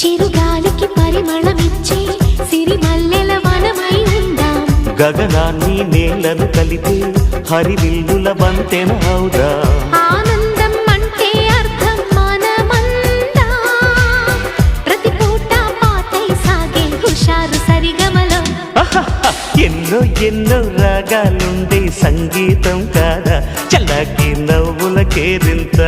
చిరుగాలికి పరిమళమిచ్చే సిరిమల్లెల వనమై ఉందాం. గగనాన్ని నేలను కలిపే హరివిల్లుల వంతెన అవుదాం. ఆనందం అంటే అర్థం మనమందా, ప్రతి పూట పాతై సాగే హుషారు సరిగమలో. ఎన్నో ఎన్నో రాగాలుండే సంగీతం కాదా, చల్లకి నవ్వుల కేరింత.